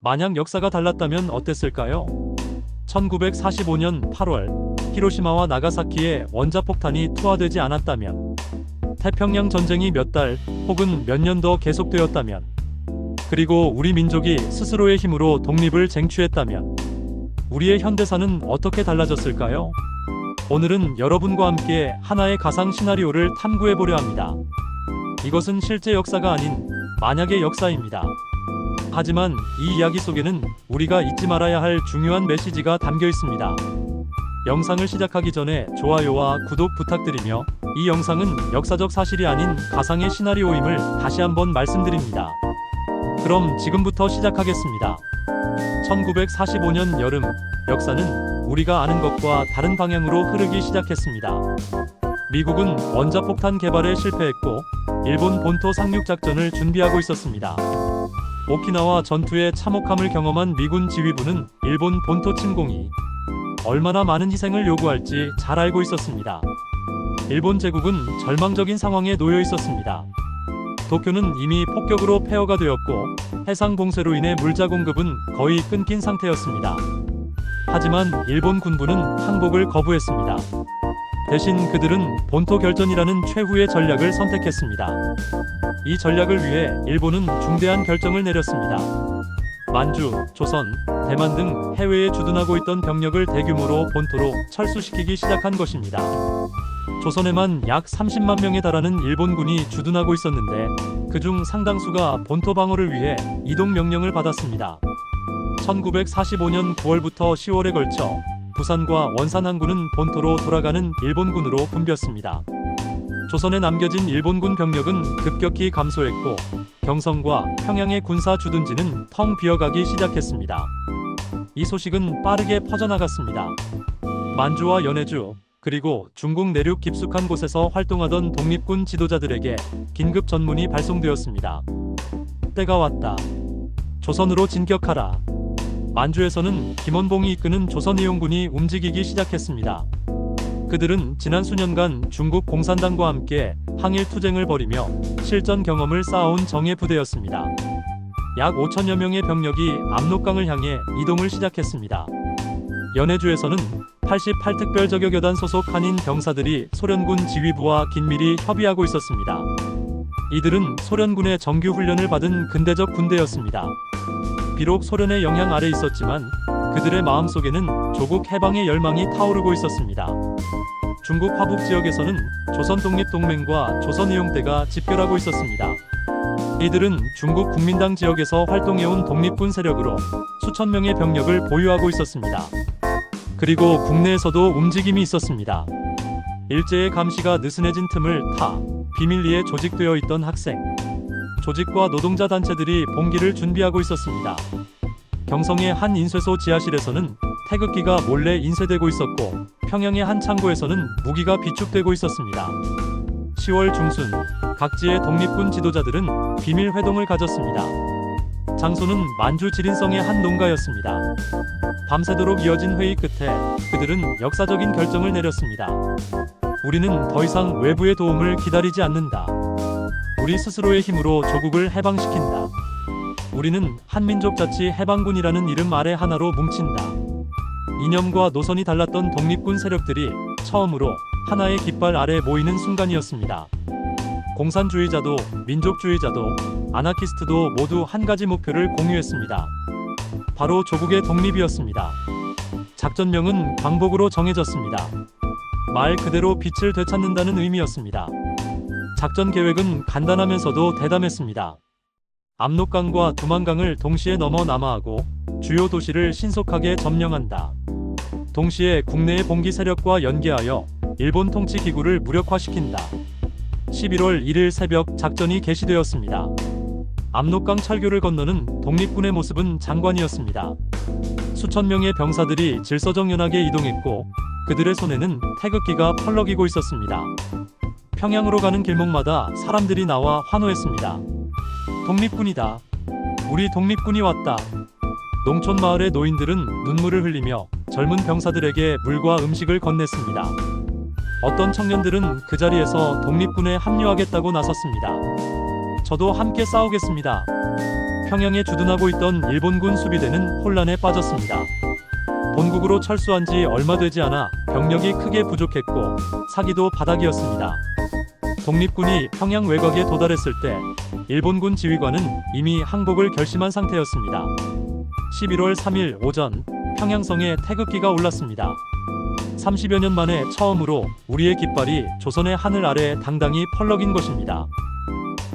만약 역사가 달랐다면 어땠을까요? 1945년 8월 히로시마와 나가사키에 원자폭탄이 투하되지 않았다면, 태평양 전쟁이 몇 달 혹은 몇 년 더 계속되었다면, 그리고 우리 민족이 스스로의 힘으로 독립을 쟁취했다면 우리의 현대사는 어떻게 달라졌을까요? 오늘은 여러분과 함께 하나의 가상 시나리오를 탐구해 보려 합니다. 이것은 실제 역사가 아닌 만약의 역사입니다. 하지만 이 이야기 속에는 우리가 잊지 말아야 할 중요한 메시지가 담겨 있습니다. 영상을 시작하기 전에 좋아요와 구독 부탁드리며, 이 영상은 역사적 사실이 아닌 가상의 시나리오임을 다시 한번 말씀드립니다. 그럼 지금부터 시작하겠습니다. 1945년 여름, 역사는 우리가 아는 것과 다른 방향으로 흐르기 시작했습니다. 미국은 원자폭탄 개발에 실패했고 일본 본토 상륙 작전을 준비하고 있었습니다. 오키나와 전투의 참혹함을 경험한 미군 지휘부는 일본 본토 침공이 얼마나 많은 희생을 요구할지 잘 알고 있었습니다. 일본 제국은 절망적인 상황에 놓여 있었습니다. 도쿄는 이미 폭격으로 폐허가 되었고 해상 봉쇄로 인해 물자 공급은 거의 끊긴 상태였습니다. 하지만 일본 군부는 항복을 거부했습니다. 대신 그들은 본토 결전이라는 최후의 전략을 선택했습니다. 이 전략을 위해 일본은 중대한 결정을 내렸습니다. 만주, 조선, 대만 등 해외에 주둔하고 있던 병력을 대규모로 본토로 철수시키기 시작한 것입니다. 조선에만 약 30만 명에 달하는 일본군이 주둔하고 있었는데, 그중 상당수가 본토 방어를 위해 이동 명령을 받았습니다. 1945년 9월부터 10월에 걸쳐 부산과 원산 항구는 본토로 돌아가는 일본군으로 붐볐습니다. 조선에 남겨진 일본군 병력은 급격히 감소했고 경성과 평양의 군사 주둔지는 텅 비어가기 시작했습니다. 이 소식은 빠르게 퍼져나갔습니다. 만주와 연해주, 그리고 중국 내륙 깊숙한 곳에서 활동하던 독립군 지도자들에게 긴급 전문이 발송되었습니다. 때가 왔다. 조선으로 진격하라. 만주에서는 김원봉이 이끄는 조선의용군이 움직이기 시작했습니다. 그들은 지난 수년간 중국 공산당과 함께 항일 투쟁을 벌이며 실전 경험을 쌓아온 정예 부대였습니다. 약 5천여 명의 병력이 압록강을 향해 이동을 시작했습니다. 연해주에서는 88특별저격여단 소속 한인 병사들이 소련군 지휘부와 긴밀히 협의하고 있었습니다. 이들은 소련군의 정규 훈련을 받은 근대적 군대였습니다. 비록 소련의 영향 아래 있었지만 그들의 마음속에는 조국 해방의 열망이 타오르고 있었습니다. 중국 화북 지역에서는 조선독립동맹과 조선의용대가 집결하고 있었습니다. 이들은 중국 국민당 지역에서 활동해온 독립군 세력으로 수천 명의 병력을 보유하고 있었습니다. 그리고 국내에서도 움직임이 있었습니다. 일제의 감시가 느슨해진 틈을 타 비밀리에 조직되어 있던 학생, 조직과 노동자 단체들이 봉기를 준비하고 있었습니다. 경성의 한 인쇄소 지하실에서는 태극기가 몰래 인쇄되고 있었고 평양의 한 창고에서는 무기가 비축되고 있었습니다. 10월 중순, 각지의 독립군 지도자들은 비밀 회동을 가졌습니다. 장소는 만주 지린성의 한 농가였습니다. 밤새도록 이어진 회의 끝에 그들은 역사적인 결정을 내렸습니다. 우리는 더 이상 외부의 도움을 기다리지 않는다. 우리 스스로의 힘으로 조국을 해방시킨다. 우리는 한민족자치 해방군이라는 이름 아래 하나로 뭉친다. 이념과 노선이 달랐던 독립군 세력들이 처음으로 하나의 깃발 아래 모이는 순간이었습니다. 공산주의자도 민족주의자도 아나키스트도 모두 한 가지 목표를 공유했습니다. 바로 조국의 독립이었습니다. 작전명은 광복으로 정해졌습니다. 말 그대로 빛을 되찾는다는 의미였습니다. 작전 계획은 간단하면서도 대담했습니다. 압록강과 두만강을 동시에 넘어 남하하고 주요 도시를 신속하게 점령한다. 동시에 국내의 봉기 세력과 연계하여 일본 통치 기구를 무력화시킨다. 11월 1일 새벽 작전이 개시되었습니다. 압록강 철교를 건너는 독립군의 모습은 장관이었습니다. 수천 명의 병사들이 질서정연하게 이동했고 그들의 손에는 태극기가 펄럭이고 있었습니다. 평양으로 가는 길목마다 사람들이 나와 환호했습니다. 독립군이다. 우리 독립군이 왔다. 농촌 마을의 노인들은 눈물을 흘리며 젊은 병사들에게 물과 음식을 건넸습니다. 어떤 청년들은 그 자리에서 독립군에 합류하겠다고 나섰습니다. 저도 함께 싸우겠습니다. 평양에 주둔하고 있던 일본군 수비대는 혼란에 빠졌습니다. 본국으로 철수한 지 얼마 되지 않아 병력이 크게 부족했고 사기도 바닥이었습니다. 독립군이 평양 외곽에 도달했을 때 일본군 지휘관은 이미 항복을 결심한 상태였습니다. 11월 3일 오전 평양성에 태극기가 올랐습니다. 30여 년 만에 처음으로 우리의 깃발이 조선의 하늘 아래 당당히 펄럭인 것입니다.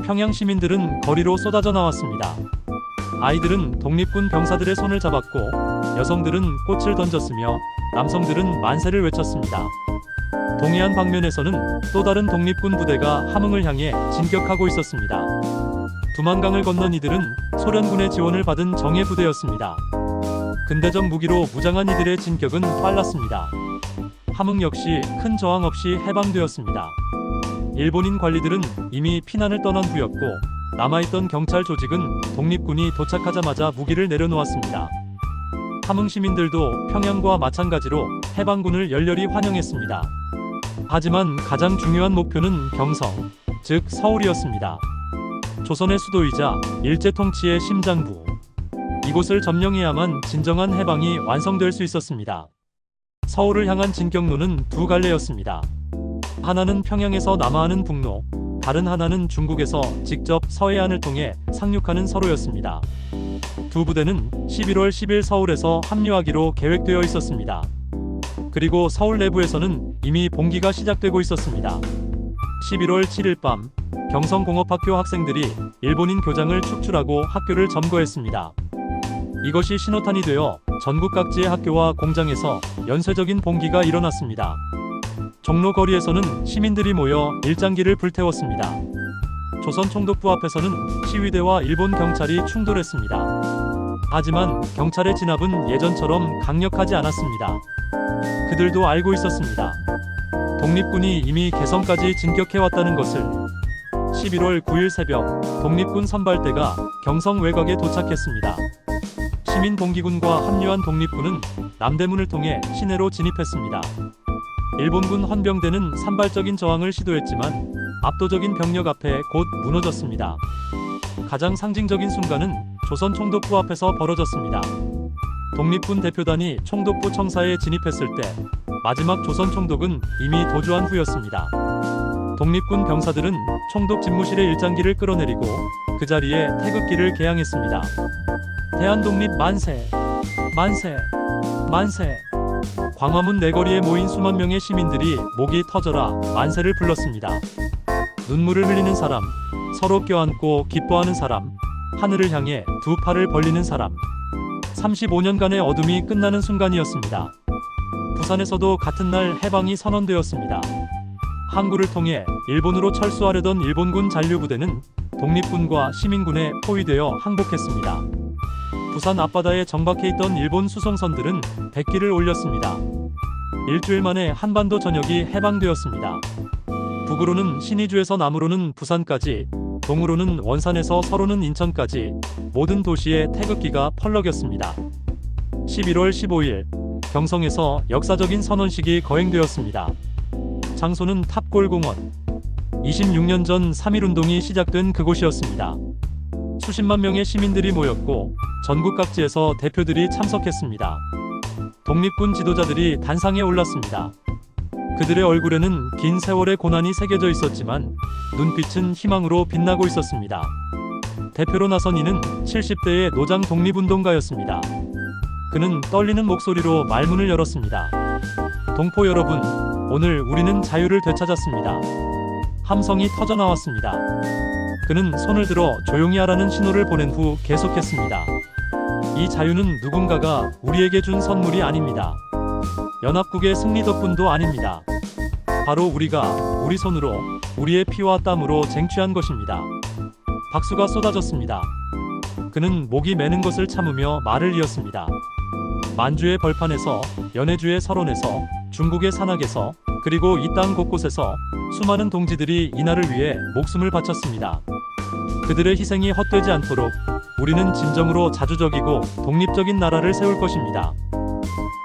평양 시민들은 거리로 쏟아져 나왔습니다. 아이들은 독립군 병사들의 손을 잡았고 여성들은 꽃을 던졌으며 남성들은 만세를 외쳤습니다. 동해안 방면에서는 또 다른 독립군 부대가 함흥을 향해 진격하고 있었습니다. 두만강을 건넌 이들은 소련군의 지원을 받은 정예 부대였습니다. 근대적 무기로 무장한 이들의 진격은 빨랐습니다. 함흥 역시 큰 저항 없이 해방되었습니다. 일본인 관리들은 이미 피난을 떠난 후였고 남아있던 경찰 조직은 독립군이 도착하자마자 무기를 내려놓았습니다. 함흥 시민들도 평양과 마찬가지로 해방군을 열렬히 환영했습니다. 하지만 가장 중요한 목표는 경성, 즉 서울이었습니다. 조선의 수도이자 일제 통치의 심장부. 이곳을 점령해야만 진정한 해방이 완성될 수 있었습니다. 서울을 향한 진격로는 두 갈래였습니다. 하나는 평양에서 남하하는 북로, 다른 하나는 중국에서 직접 서해안을 통해 상륙하는 서로였습니다. 두 부대는 11월 10일 서울에서 합류하기로 계획되어 있었습니다. 그리고 서울 내부에서는 이미 봉기가 시작되고 있었습니다. 11월 7일 밤 경성공업학교 학생들이 일본인 교장을 축출하고 학교를 점거했습니다. 이것이 신호탄이 되어 전국 각지의 학교와 공장에서 연쇄적인 봉기가 일어났습니다. 종로 거리에서는 시민들이 모여 일장기를 불태웠습니다. 조선 총독부 앞에서는 시위대와 일본 경찰이 충돌했습니다. 하지만 경찰의 진압은 예전처럼 강력하지 않았습니다. 그들도 알고 있었습니다. 독립군이 이미 개성까지 진격해왔다는 것을. 11월 9일 새벽 독립군 선발대가 경성 외곽에 도착했습니다. 시민 봉기군과 합류한 독립군은 남대문을 통해 시내로 진입했습니다. 일본군 헌병대는 산발적인 저항을 시도했지만 압도적인 병력 앞에 곧 무너졌습니다. 가장 상징적인 순간은 조선 총독부 앞에서 벌어졌습니다. 독립군 대표단이 총독부 청사에 진입했을 때 마지막 조선 총독은 이미 도주한 후였습니다. 독립군 병사들은 총독 집무실의 일장기를 끌어내리고 그 자리에 태극기를 개양했습니다. 대한독립 만세! 만세! 만세! 광화문 내거리에 모인 수만 명의 시민들이 목이 터져라 만세를 불렀습니다. 눈물을 흘리는 사람, 서로 껴안고 기뻐하는 사람, 하늘을 향해 두 팔을 벌리는 사람. 35년간의 어둠이 끝나는 순간이었습니다. 부산에서도 같은 날 해방이 선언되었습니다. 항구를 통해 일본으로 철수하려던 일본군 잔류부대는 독립군과 시민군에 포위되어 항복했습니다. 부산 앞바다에 정박해 있던 일본 수송선들은 백기를 올렸습니다. 일주일 만에 한반도 전역이 해방되었습니다. 북으로는 신의주에서 남으로는 부산까지, 동으로는 원산에서 서로는 인천까지 모든 도시에 태극기가 펄럭였습니다. 11월 15일 경성에서 역사적인 선언식이 거행되었습니다. 장소는 탑골공원. 26년 전 3.1운동이 시작된 그곳이었습니다. 수십만 명의 시민들이 모였고 전국 각지에서 대표들이 참석했습니다. 독립군 지도자들이 단상에 올랐습니다. 그들의 얼굴에는 긴 세월의 고난이 새겨져 있었지만 눈빛은 희망으로 빛나고 있었습니다. 대표로 나선 이는 70대의 노장 독립운동가였습니다. 그는 떨리는 목소리로 말문을 열었습니다. 동포 여러분, 오늘 우리는 자유를 되찾았습니다. 함성이 터져나왔습니다. 그는 손을 들어 조용히 하라는 신호를 보낸 후 계속했습니다. 이 자유는 누군가가 우리에게 준 선물이 아닙니다. 연합국의 승리 덕분도 아닙니다. 바로 우리가 우리 손으로 우리의 피와 땀으로 쟁취한 것입니다. 박수가 쏟아졌습니다. 그는 목이 메는 것을 참으며 말을 이었습니다. 만주의 벌판에서, 연해주의 설원에서, 중국의 산악에서, 그리고 이 땅 곳곳에서 수많은 동지들이 이 나라를 위해 목숨을 바쳤습니다. 그들의 희생이 헛되지 않도록 우리는 진정으로 자주적이고 독립적인 나라를 세울 것입니다.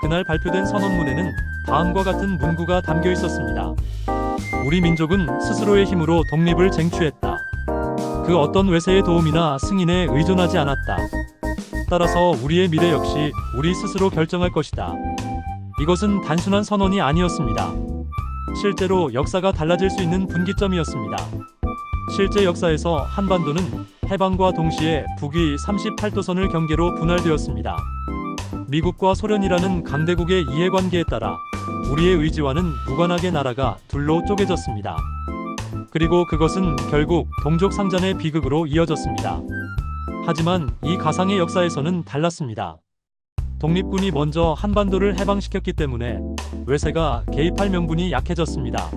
그날 발표된 선언문에는 다음과 같은 문구가 담겨 있었습니다. 우리 민족은 스스로의 힘으로 독립을 쟁취했다. 그 어떤 외세의 도움이나 승인에 의존하지 않았다. 따라서 우리의 미래 역시 우리 스스로 결정할 것이다. 이것은 단순한 선언이 아니었습니다. 실제로 역사가 달라질 수 있는 분기점이었습니다. 실제 역사에서 한반도는 해방과 동시에 북위 38도선을 경계로 분할되었습니다. 미국과 소련이라는 강대국의 이해관계에 따라 우리의 의지와는 무관하게 나라가 둘로 쪼개졌습니다. 그리고 그것은 결국 동족 상잔의 비극으로 이어졌습니다. 하지만 이 가상의 역사에서는 달랐습니다. 독립군이 먼저 한반도를 해방시켰기 때문에 외세가 개입할 명분이 약해졌습니다.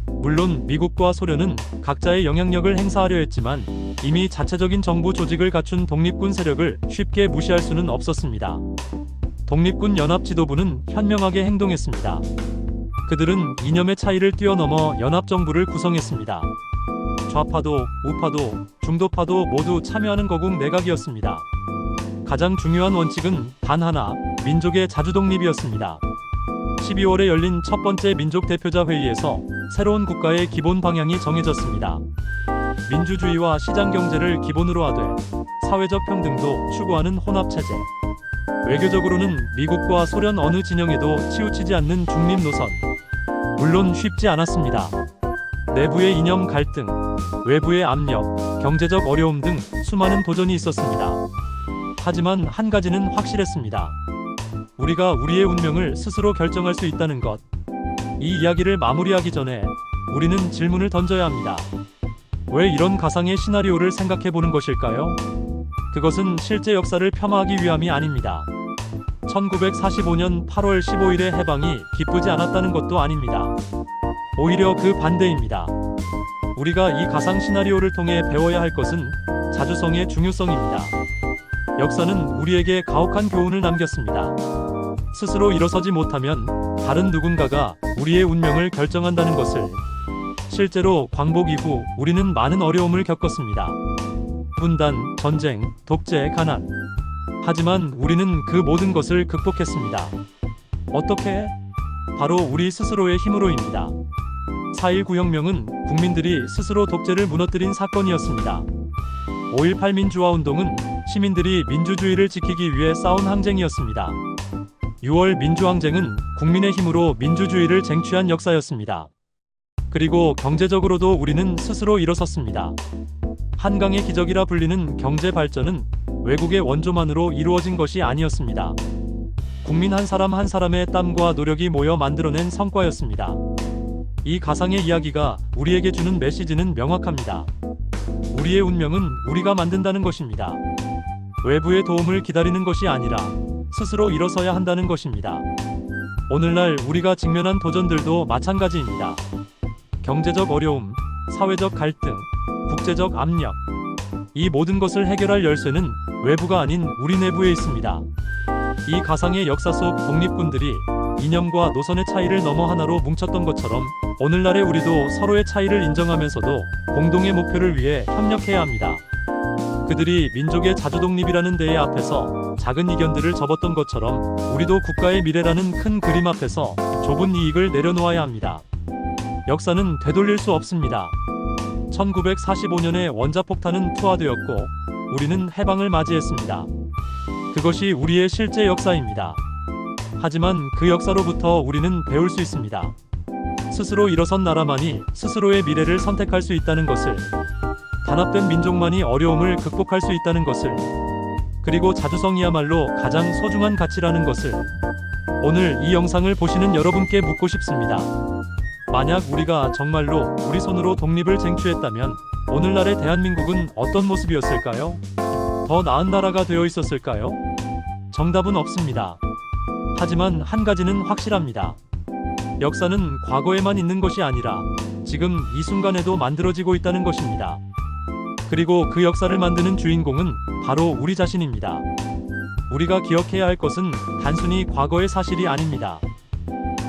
물론 미국과 소련은 각자의 영향력을 행사하려 했지만 이미 자체적인 정부 조직을 갖춘 독립군 세력을 쉽게 무시할 수는 없었습니다. 독립군 연합 지도부는 현명하게 행동했습니다. 그들은 이념의 차이를 뛰어넘어 연합정부를 구성했습니다. 좌파도 우파도 중도파도 모두 참여하는 거국 내각이었습니다. 가장 중요한 원칙은 단 하나, 민족의 자주독립이었습니다. 12월에 열린 첫 번째 민족 대표자 회의에서 새로운 국가의 기본 방향이 정해졌습니다. 민주주의와 시장 경제를 기본으로 하되 사회적 평등도 추구하는 혼합체제. 외교적으로는 미국과 소련 어느 진영에도 치우치지 않는 중립 노선. 물론 쉽지 않았습니다. 내부의 이념 갈등, 외부의 압력, 경제적 어려움 등 수많은 도전이 있었습니다. 하지만 한 가지는 확실했습니다. 우리가 우리의 운명을 스스로 결정할 수 있다는 것. 이 이야기를 마무리하기 전에 우리는 질문을 던져야 합니다. 왜 이런 가상의 시나리오를 생각해 보는 것일까요? 그것은 실제 역사를 폄하하기 위함이 아닙니다. 1945년 8월 15일의 해방이 기쁘지 않았다는 것도 아닙니다. 오히려 그 반대입니다. 우리가 이 가상 시나리오를 통해 배워야 할 것은 자주성의 중요성입니다. 역사는 우리에게 가혹한 교훈을 남겼습니다. 스스로 일어서지 못하면 다른 누군가가 우리의 운명을 결정한다는 것을. 실제로 광복 이후 우리는 많은 어려움을 겪었습니다. 분단, 전쟁, 독재, 가난. 하지만 우리는 그 모든 것을 극복했습니다. 어떻게? 바로 우리 스스로의 힘으로입니다. 4.19 혁명은 국민들이 스스로 독재를 무너뜨린 사건이었습니다. 5.18 민주화 운동은 시민들이 민주주의를 지키기 위해 싸운 항쟁이었습니다. 6월 민주항쟁은 국민의 힘으로 민주주의를 쟁취한 역사였습니다. 그리고 경제적으로도 우리는 스스로 일어섰습니다. 한강의 기적이라 불리는 경제 발전은 외국의 원조만으로 이루어진 것이 아니었습니다. 국민 한 사람 한 사람의 땀과 노력이 모여 만들어낸 성과였습니다. 이 가상의 이야기가 우리에게 주는 메시지는 명확합니다. 우리의 운명은 우리가 만든다는 것입니다. 외부의 도움을 기다리는 것이 아니라 스스로 일어서야 한다는 것입니다. 오늘날 우리가 직면한 도전들도 마찬가지입니다. 경제적 어려움, 사회적 갈등, 국제적 압력. 이 모든 것을 해결할 열쇠는 외부가 아닌 우리 내부에 있습니다. 이 가상의 역사 속 독립군들이 이념과 노선의 차이를 넘어 하나로 뭉쳤던 것처럼 오늘날의 우리도 서로의 차이를 인정하면서도 공동의 목표를 위해 협력해야 합니다. 그들이 민족의 자주독립이라는 대의 앞에서 작은 이견들을 접었던 것처럼 우리도 국가의 미래라는 큰 그림 앞에서 좁은 이익을 내려놓아야 합니다. 역사는 되돌릴 수 없습니다. 1945년에 원자폭탄은 투하되었고 우리는 해방을 맞이했습니다. 그것이 우리의 실제 역사입니다. 하지만 그 역사로부터 우리는 배울 수 있습니다. 스스로 일어선 나라만이 스스로의 미래를 선택할 수 있다는 것을, 단합된 민족만이 어려움을 극복할 수 있다는 것을, 그리고 자주성이야말로 가장 소중한 가치라는 것을 오늘 이 영상을 보시는 여러분께 묻고 싶습니다. 만약 우리가 정말로 우리 손으로 독립을 쟁취했다면 오늘날의 대한민국은 어떤 모습이었을까요? 더 나은 나라가 되어 있었을까요? 정답은 없습니다. 하지만 한 가지는 확실합니다. 역사는 과거에만 있는 것이 아니라 지금 이 순간에도 만들어지고 있다는 것입니다. 그리고 그 역사를 만드는 주인공은 바로 우리 자신입니다. 우리가 기억해야 할 것은 단순히 과거의 사실이 아닙니다.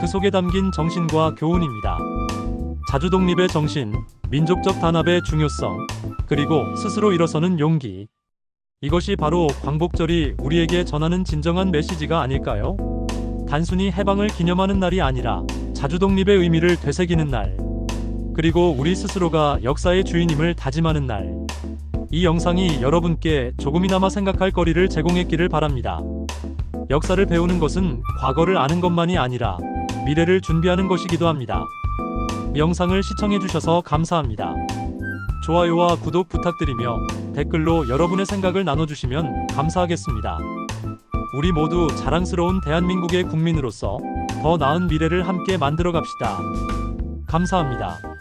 그 속에 담긴 정신과 교훈입니다. 자주독립의 정신, 민족적 단합의 중요성, 그리고 스스로 일어서는 용기. 이것이 바로 광복절이 우리에게 전하는 진정한 메시지가 아닐까요? 단순히 해방을 기념하는 날이 아니라 자주독립의 의미를 되새기는 날, 그리고 우리 스스로가 역사의 주인임을 다짐하는 날. 이 영상이 여러분께 조금이나마 생각할 거리를 제공했기를 바랍니다. 역사를 배우는 것은 과거를 아는 것만이 아니라 미래를 준비하는 것이기도 합니다. 영상을 시청해주셔서 감사합니다. 좋아요와 구독 부탁드리며 댓글로 여러분의 생각을 나눠주시면 감사하겠습니다. 우리 모두 자랑스러운 대한민국의 국민으로서 더 나은 미래를 함께 만들어 갑시다. 감사합니다.